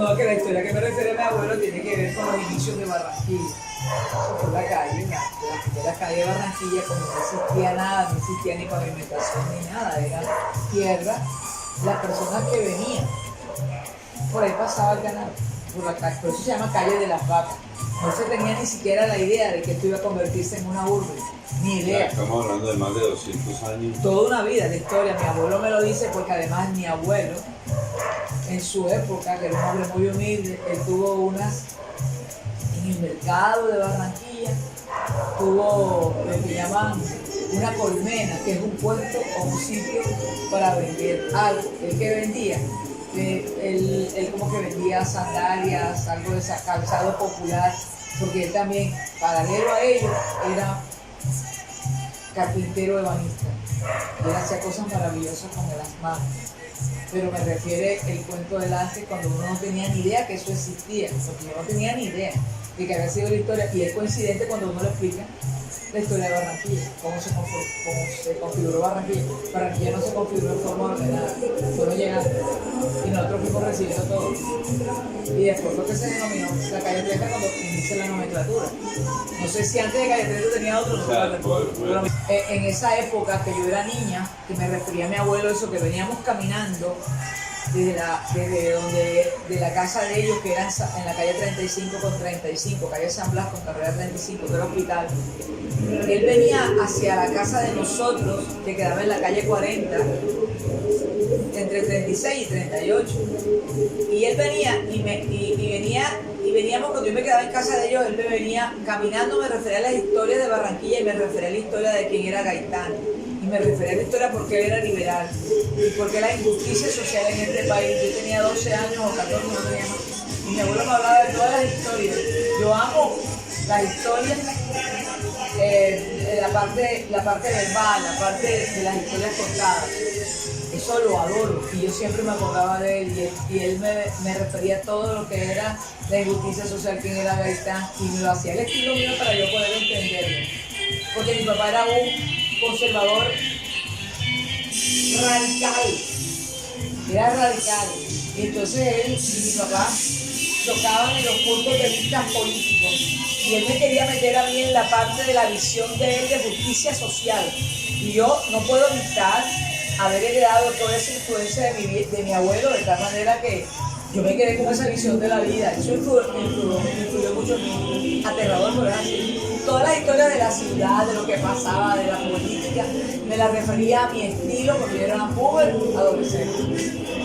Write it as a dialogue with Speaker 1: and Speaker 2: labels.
Speaker 1: No, que la historia que me refiere a mi abuelo tiene que ver con los inicios de Barranquilla. Eso fue la calle, la primera calle de Barranquilla, como no existía nada, no existía ni pavimentación ni nada, era tierra. Las personas que venían, por ahí pasaba el ganado, por la calle, por eso se llama calle de las vacas. No se tenía ni siquiera la idea de que esto iba a convertirse en una urbe, ni idea.
Speaker 2: Estamos hablando de más de 200 años.
Speaker 1: Toda una vida de historia, mi abuelo me lo dice porque además mi abuelo, en su época, que era un hombre muy humilde, él tuvo unas, en el mercado de Barranquilla, tuvo lo que llaman una colmena, que es un puesto o un sitio para vender algo. El que vendía, él como que vendía sandalias, algo de calzado popular, porque él también, paralelo a ello, era carpintero ebanista. Y él hacía cosas maravillosas con las manos. Pero me refiere el cuento del antes, cuando uno no tenía ni idea que eso existía, porque yo no tenía ni idea de que había sido la historia, y es coincidente cuando uno lo explica la historia de Barranquilla, cómo se configuró Barranquilla. Barranquilla no se configuró en forma ordenada, fueron llegando y nosotros fuimos recibiendo todo. Y después fue que se denominó la calle 30 cuando inicia la nomenclatura. No sé si antes de calle 30 tenía otro, no me recuerdo. Pero en esa época que yo era niña, que me refería a mi abuelo, eso que veníamos caminando de la casa de ellos, que era en la calle 35 con 35, calle San Blas con carrera 35, que era hospital. Él venía hacia la casa de nosotros, que quedaba en la calle 40, entre 36 y 38. Y él venía y veníamos, cuando yo me quedaba en casa de ellos, él me venía caminando, me refería a las historias de Barranquilla y me refería a la historia de quién era Gaitán. Y me refería a la historia porque él era liberal y porque la injusticia social en este país. Yo tenía 12 años o 14, no tenía más. Y mi abuelo me hablaba de todas las historias. Yo amo las historias, la parte verbal, la parte de las historias contadas. Eso lo adoro. Y yo siempre me acordaba de él y él me refería a todo lo que era la injusticia social, quién era Gaitán, y me lo hacía el estilo mío para yo poder entenderlo. Porque mi papá era un conservador radical, era radical, y entonces él y mi papá tocaban en los puntos de vista políticos, y él me quería meter a mí en la parte de la visión de él de justicia social, y yo no puedo evitar haber heredado toda esa influencia de mi abuelo, de tal manera que yo me quedé con esa visión de la vida. Eso influyó mucho en mí, aterrador, pero es así. Todas las historias de la ciudad, de lo que pasaba, de la política, me las refería a mi estilo porque yo era una joven adolescente.